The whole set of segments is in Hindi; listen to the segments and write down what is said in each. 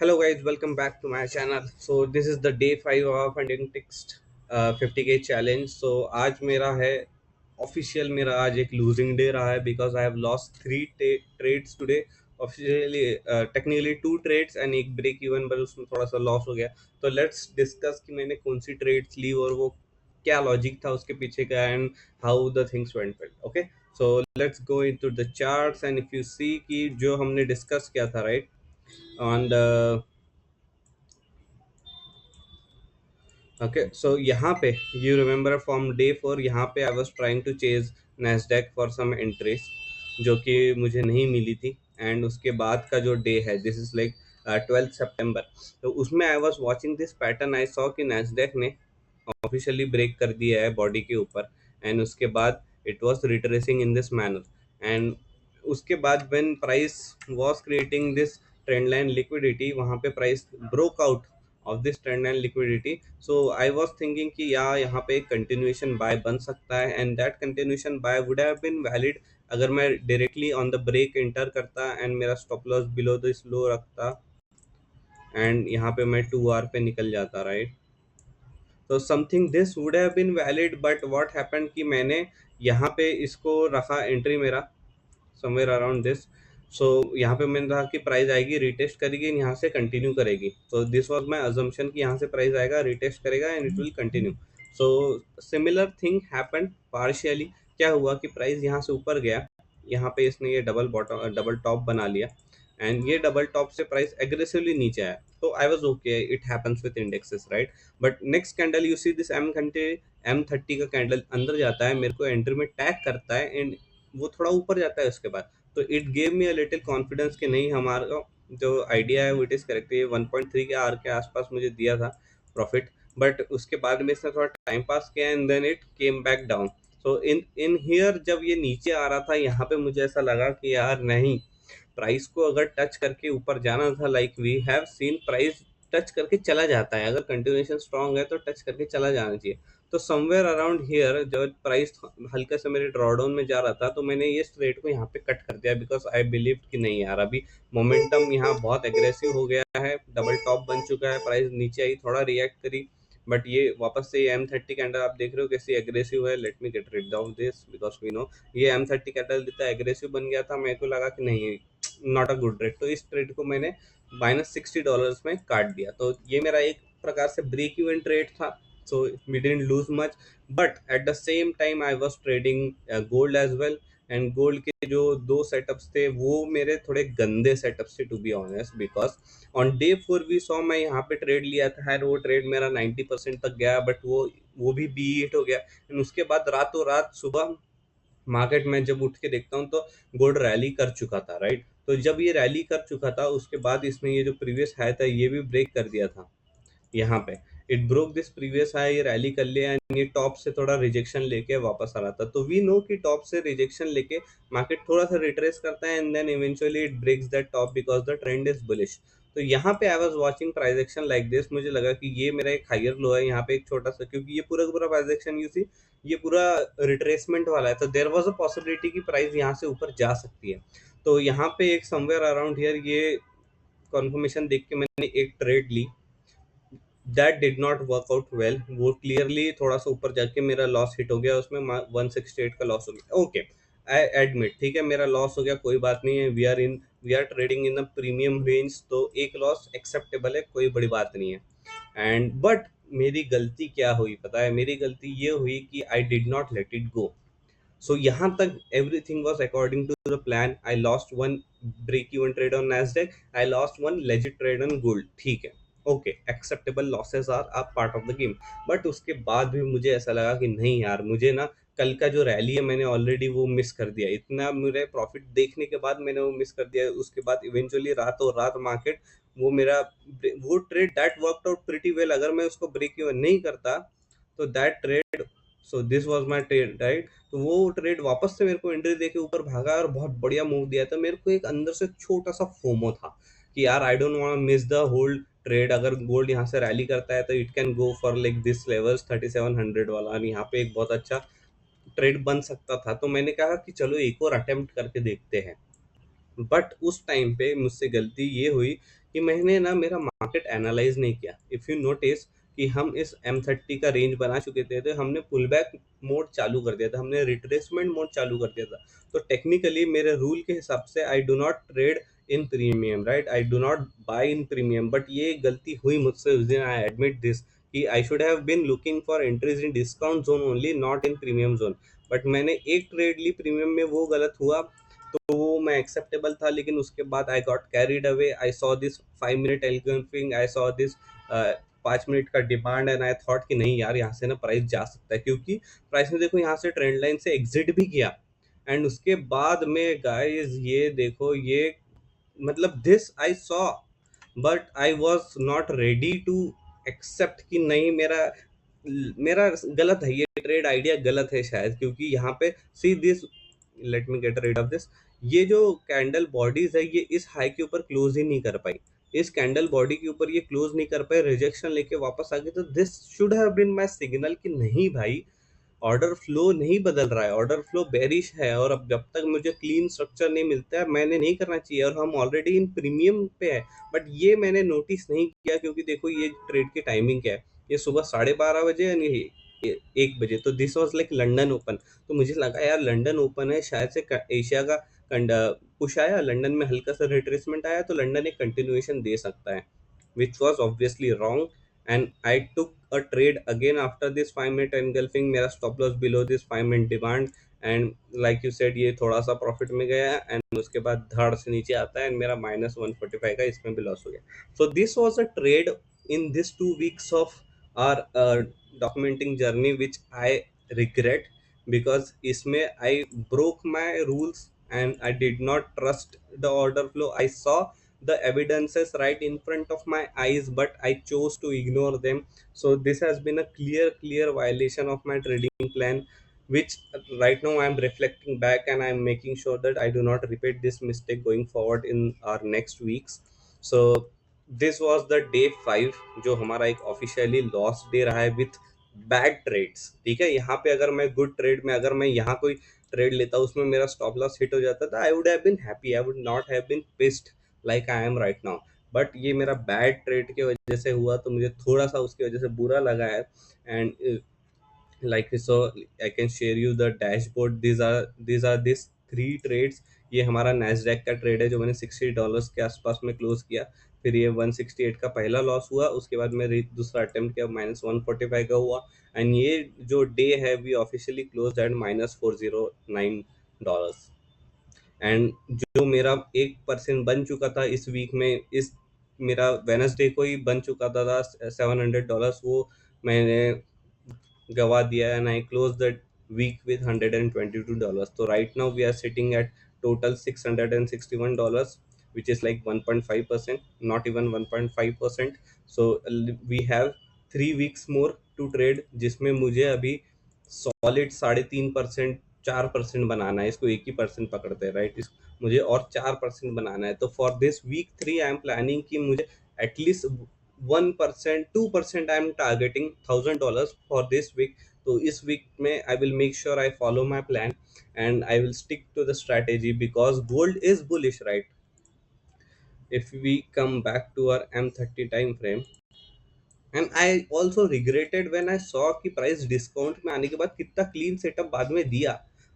Hello guys, welcome back to my channel. So this is the day 5 of Indian Text 50k challenge. So आज मेरा है ऑफिशियल मेरा आज एक लूजिंग डे रहा है because I have lost three trades today officially technically two trades and एक ब्रेक इवन पर उसमें थोड़ा सा लॉस हो गया. तो लेट्स डिस्कस कि मैंने कौन सी ट्रेड्स ली और वो क्या लॉजिक था उसके पीछे का and how the things went well. Okay, so let's go into the charts and if you see कि जो हमने डिस्कस किया था right on the. Okay, so यहाँ पे यू रिमेंबर फ्रॉम डे 4 यहाँ पे I was trying to chase Nasdaq for some entries जो कि मुझे नहीं मिली थी. एंड उसके बाद का जो डे है दिस इज लाइक 12 सितंबर. तो उसमें I was watching this pattern. I saw कि नेस्डैक ने ऑफिशियली ब्रेक कर दिया है बॉडी के ऊपर एंड उसके बाद it was retracing in this manner. And उसके बाद when price was creating this trend line liquidity वहां पे price broke out of this trend line liquidity. So I was thinking कि यहाँ पे एक कंटिन्यूएशन बाय बन सकता है and that continuation buy would have been valid अगर मैं directly on the break enter करता एंड मेरा stop loss below this low रखता एंड यहाँ पे मैं 2 आवर पे निकल जाता राइट. तो something this would have been valid but what happened कि मैंने यहाँ पे इसको रखा एंट्री मेरा समवेयर अराउंड दिस. सो यहाँ पे मैंने कहा कि प्राइस आएगी रिटेस्ट करेगी यहाँ से कंटिन्यू करेगी. So this was my assumption कि यहाँ से प्राइस आएगा रिटेस्ट करेगा and it will continue. So similar thing happened partially. क्या हुआ कि प्राइस यहाँ से ऊपर गया, यहाँ पे इसने ये डबल बॉटम डबल टॉप बना लिया एंड ये डबल टॉप से प्राइस एग्रेसिवली नीचे आया. तो I was okay, it happens with indexes right. But next candle you see this M30 का कैंडल अंदर जाता है, मेरे को एंट्री में टैग करता है एंड वो थोड़ा ऊपर जाता है उसके बाद. तो it gave me a little confidence कि नहीं हमारा जो आइडिया है वो इट इज करेक्ट. ये 1.3 के आर के आसपास मुझे दिया था प्रॉफिट. बट उसके बाद में इसने थोड़ा टाइम पास किया and then it came back down. So in in here जब ये नीचे आ रहा था यहाँ पे मुझे ऐसा लगा कि यार नहीं, प्राइस को अगर टच करके ऊपर जाना था like we have seen price touch करके चला जाता है. अगर कंटिन्यूएशन स्ट्रांग है तो टच करके चला जाना चाहिए. तो समवेयर अराउंड हियर जब प्राइस हल्का से मेरे ड्रॉडाउन में जा रहा था तो मैंने ये ट्रेड को यहाँ पे कट कर दिया बिकॉज आई बिलीव कि नहीं यार अभी मोमेंटम यहाँ बहुत एग्रेसिव हो गया है. डबल टॉप बन चुका है, प्राइस नीचे आई थोड़ा रिएक्ट करी बट ये वापस से M30 कैंडल आप देख रहे हो कैसी एग्रेसिव है. Let me get rid of this because we know ये M30 कैंडल जितना एग्रेसिव बन गया था मेरे को लगा कि नहीं नॉट अ गुड ट्रेड. तो इस ट्रेड को मैंने -$60 में काट दिया. तो ये मेरा एक प्रकार से ब्रेक इवन ट्रेड था. so we didn't lose much but at the same time I was trading gold as well. And gold के जो दो सेटअप्स थे वो मेरे थोड़े गंदे सेटअप्स थे to be honest because on day 4 we saw मैं यहाँ पे ट्रेड लिया था है वो ट्रेड मेरा 90% तक गया बट वो भी B8 हो गया. एंड उसके बाद रातों रात सुबह मार्केट में जब उठ के देखता हूँ तो गोल्ड रैली कर चुका था राइट. तो जब ये रैली कर चुका था उसके बाद इसने ये जो प्रीवियस हाई था ये भी ब्रेक कर दिया था यहाँ पे. It broke this previous high, ये रैली कर लिया एंड ये टॉप से थोड़ा रिजेक्शन लेके वापस आ रहा था. तो वी नो कि टॉप से रिजेक्शन लेके मार्केट थोड़ा सा रिट्रेस करता है and then eventually it breaks that top because the trend is bullish. तो यहाँ पे I was watching price action like this. मुझे लगा कि ये मेरा एक हायर लो है यहाँ पे एक छोटा सा, क्योंकि ये पूरा का पूरा प्राइस एक्शन यू सी ये पूरा रिट्रेसमेंट वाला है. तो देयर वाज अ पॉसिबिलिटी कि प्राइस यहाँ से ऊपर जा सकती है. तो यहाँ पे एक समवेयर अराउंड हियर ये कॉन्फर्मेशन देख के मैंने एक ट्रेड ली. That did not work out well. वो क्लियरली थोड़ा सा ऊपर जाके मेरा लॉस हिट हो गया, उसमें 168 का लॉस हो गया. ओके, आई एडमिट ठीक है मेरा लॉस हो गया, कोई बात नहीं है. We are trading in a premium range तो एक लॉस एक्सेप्टेबल है, कोई बड़ी बात नहीं है. एंड बट मेरी गलती क्या हुई पता है, मेरी गलती ये हुई कि I did not let it go. So यहाँ तक everything was according to the plan. I lost one break even trade on Nasdaq, I lost one legit trade on gold. ठीक है, okay, acceptable losses are a part of the game. But उसके बाद भी मुझे ऐसा लगा कि नहीं यार मुझे ना कल का जो रैली है मैंने ऑलरेडी वो मिस कर दिया. इतना मेरे प्रॉफिट देखने के बाद मैंने वो मिस कर दिया. उसके बाद इवेंचुअली रातों रात मार्केट वो मेरा वो trade that worked out pretty well. अगर मैं उसको ब्रेक इवन नहीं करता तो that trade, so this was my trade right. तो वो ट्रेड वापस से मेरे को एंट्री देके ऊपर भागा और बहुत बढ़िया मूव दिया था. मेरे को एक अंदर से छोटा सा फोमो था कि यार I don't want miss the whole trade. अगर गोल्ड यहाँ से रैली करता है तो it can go for like this levels 3700 वाला और यहाँ पे एक बहुत अच्छा ट्रेड बन सकता था. तो मैंने कहा कि चलो एक और अटेम्प्ट करके देखते हैं. बट उस टाइम पे मुझसे गलती ये हुई कि मैंने ना मेरा मार्केट एनालाइज नहीं किया। इफ़ यू नोटिस कि हम इस M30 का रेंज बना चुके थे, तो हमने पुल बैक मोड चालू कर दिया था, हमने रिट्रेसमेंट मोड चालू कर दिया था। तो टेक्निकली मेरे रूल के हिसाब से I do not trade in premium, right, I do not buy in premium. But ये गलती हुई मुझसे उस दिन, आई एडमिट दिस, कि I should have been looking for entries in discount zone only, not in premium zone. But मैंने एक ट्रेड ली प्रीमियम में, वो गलत हुआ। तो वो मैं एक्सेप्टेबल था, लेकिन उसके बाद I got carried away, I saw this 5 minute engulfing, I saw this 5 minute का डिमांड, एंड आई थॉट कि नहीं यार, यहाँ से ना प्राइस जा सकता है, क्योंकि प्राइस ने देखो यहाँ से ट्रेंड लाइन से एग्जिट भी किया। एंड उसके बाद में गाइस ये देखो, ये मतलब this I saw, but I was not ready to accept कि नहीं, मेरा मेरा गलत है, ये ट्रेड आइडिया गलत है शायद, क्योंकि यहाँ पे see this, late me gate rid of this, ये जो कैंडल बॉडीज है ये इस हाई के ऊपर क्लोज ही नहीं कर पाई, इस कैंडल बॉडी के ऊपर ये क्लोज नहीं कर पाए, रिजेक्शन लेके वापस आ गए। तो this should have been my signal कि नहीं भाई, ऑर्डर फ्लो नहीं बदल रहा है, ऑर्डर फ्लो बेरिश है, और अब जब तक मुझे क्लीन स्ट्रक्चर नहीं मिलता है मैंने नहीं करना चाहिए, और हम ऑलरेडी इन प्रीमियम पे है। बट ये मैंने नोटिस नहीं किया, क्योंकि देखो ये ट्रेड की टाइमिंग क्या है, ये सुबह 12:30 बजे यानी 1 बजे, तो this was like London open. तो मुझे लगा यार लंदन ओपन है, शायद से एशिया का पुश आया, लंदन में हल्का सा रिट्रेसमेंट आया, तो लंदन एक कंटिन्यूएशन दे सकता है, which was obviously wrong. And I took a trade again after this 5 minute engulfing, मेरा stop loss below this 5 minute demand, and like you said ये थोड़ा सा प्रॉफिट में गया, एंड उसके बाद धड़ से नीचे आता है, एंड मेरा -145 का इसमें भी लॉस हो गया। So this was a trade in this 2 weeks of our documenting journey which I regret, because इसमें I broke my rules and I did not trust the order flow. I saw the evidences right in front of my eyes, but I chose to ignore them. So this has been a clear violation of my trading plan, which right now I'm reflecting back, and I'm making sure that I do not repeat this mistake going forward in our next weeks. So this was the day 5, जो हमारा एक ऑफिशियली लॉस डे रहा है विथ बैड ट्रेड्स। ठीक है, यहाँ पे अगर मैं गुड ट्रेड में, अगर मैं यहाँ कोई ट्रेड लेता, उसमें मेरा स्टॉप लॉस हिट हो जाता था, I would have been happy, I would not have been pissed like I am right now. But ये मेरा बैड ट्रेड की वजह से हुआ, तो मुझे थोड़ा सा उसकी वजह से बुरा लगा है। And like so I can share you the dashboard, these are these 3 trades। ये हमारा नैस्डैक का ट्रेड है जो मैंने $60 के आसपास में क्लोज किया, फिर ये 168 का पहला लॉस हुआ, उसके बाद मैं दूसरा अटेम्प्ट किया, -145 का हुआ, एंड ये जो डे है we officially close at -$409। And जो मेरा 1% बन चुका था इस वीक में, इस मेरा वेनसडे को ही बन चुका था $700, वो मैंने गवा दिया, and I close the week with $122। तो right now we are sitting at total $661, which is like 1.5%, not even 1.5%। so we have 3 weeks more to trade, जिसमें मुझे अभी सॉलिड 3.5%, 4% बनाना है, इसको 1% पकड़ते हैं, राइट, मुझे और 4% बनाना है। तो for this week 3 I am planning कि मुझे at least 1%, 2% I am targeting $1,000 for this week. तो इस वीक में I will make sure I follow my plan, and I will stick to the strategy, because gold is bullish, right. if we come back to our M30 time frame, and I also regretted when I saw कि प्राइस डिस्काउंट में आने के बाद कितना क्लीन सेटअप बाद में दिया,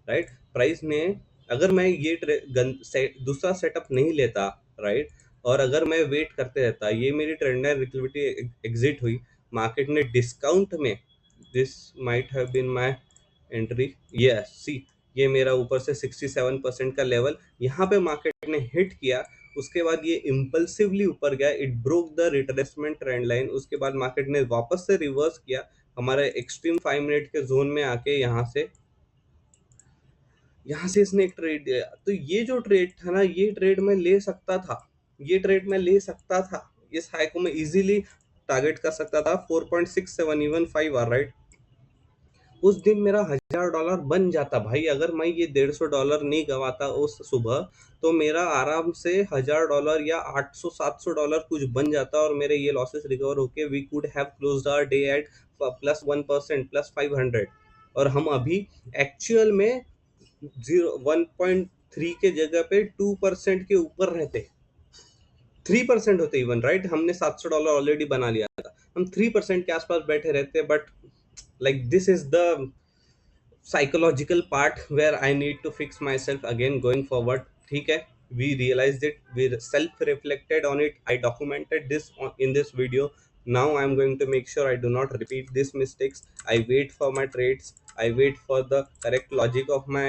राइट। प्राइस ने, अगर मैं ये दूसरा सेटअप नहीं लेता, राइट, और अगर मैं वेट करते रहता, ये मेरी ट्रेंड लिक्विडिटी एग्जिट हुई, मार्केट ने डिस्काउंट में, this might have been my entry, yes see, ये मेरा ऊपर से 67% का लेवल यहाँ पे मार्केट ने हिट किया, उसके बाद ये इम्पल्सिवली ऊपर गया, it broke the retracement trend line, उसके बाद मार्केट ने वापस से रिवर्स किया हमारे एक्सट्रीम 5 मिनट के जोन में आके, यहाँ से इसने एक ट्रेड दिया। तो ये जो ट्रेड था ना, ये ट्रेड मैं ले सकता था, ये ट्रेड मैं ले सकता था, इस हाई को मैं इजीली टारगेट कर सकता था, 4.67 इवन 5 आर, राइट। उस दिन मेरा $1,000 बन जाता भाई, अगर मैं ये $150 नहीं गवाता उस सुबह, तो मेरा आराम से $1,000 या $800-700 कुछ बन जाता, और मेरे ये लॉसेस रिकवर होके we could have closed our day at +1%, +500। और हम अभी एक्चुअल में 0 1. 3 के जगह पे 2% के ऊपर रहते, 3% होते इवन, राइट? हमने $700 ऑलरेडी बना लिया था, हम 3% के आसपास बैठे रहते, but like this is the psychological part where I need to fix myself again going forward. ठीक है, we realized it, we self reflected on it, I documented this in this video. Now I'm going to make sure I do not repeat these mistakes. I wait for my trades, I wait for the correct logic of my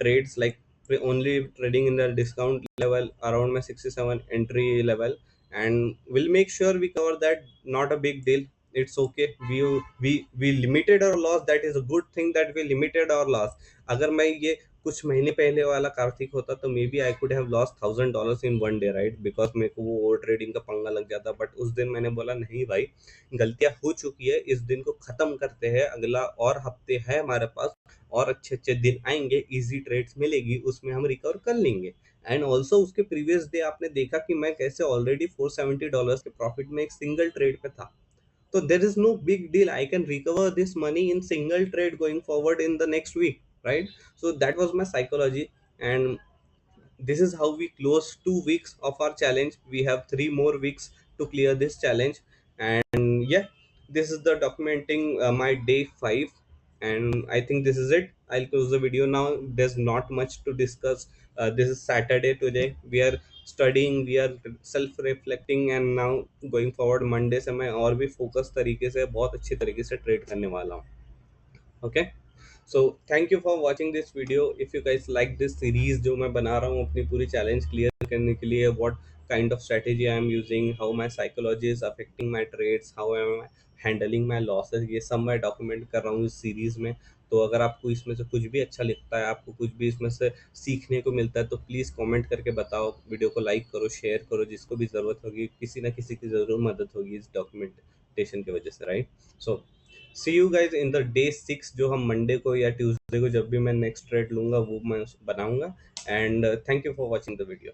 trades, like only trading in the discount level around my 67 entry level, and we'll make sure we cover that. Not a big deal, it's okay. We limited our loss. That is a good thing that we limited our loss. अगर मैं ये कुछ महीने पहले वाला कार्तिक होता तो may be I could have lost $1,000 in one day, right? Because मेरे को वो ओवर ट्रेडिंग का पंगा लग जाता, बट उस दिन मैंने बोला नहीं भाई, गलतियां हो चुकी है, इस दिन को खत्म करते हैं, अगला और हफ्ते है हमारे पास, और अच्छे अच्छे दिन आएंगे, इजी ट्रेड्स मिलेगी, उसमें हम रिकवर कर लेंगे। एंड ऑल्सो उसके प्रीवियस डे आपने देखा कि मैं कैसे ऑलरेडी $470 के प्रॉफिट में एक सिंगल ट्रेड पे था। So there is no big deal. I can recover this money in single trade going forward in the next week, right? So that was my psychology, and this is how we close 2 weeks of our challenge. We have 3 more weeks to clear this challenge, and yeah, this is the documenting my day 5, and I think this is it. I'll close the video now. There's not much to discuss. This is Saturday today. We are studying, we are self reflecting, and now going forward Monday से मैं और भी फोकस तरीके से बहुत अच्छी तरीके से ट्रेड करने वाला हूँ। Okay, so thank you for watching this video. If you guys like this series जो मैं बना रहा हूँ अपनी पूरी चैलेंज क्लियर करने के लिए, what kind of strategy I am using, how my psychology is affecting my trades, how am I handling my losses, ये सब मैं डॉक्यूमेंट कर रहा हूँ इस सीरीज़ में। तो अगर आपको इसमें से कुछ भी अच्छा लगता है, आपको कुछ भी इसमें से सीखने को मिलता है, तो प्लीज़ कमेंट करके बताओ, वीडियो को लाइक करो, शेयर करो, जिसको भी ज़रूरत होगी, किसी ना किसी की ज़रूर मदद होगी इस डॉक्यूमेंटेशन की वजह से, right? So see you guys in the day 6, जो हम मंडे को या ट्यूसडे को जब भी मैं नेक्स्ट ट्रेड लूंगा वो मैं बनाऊंगा। And thank you for watching the video.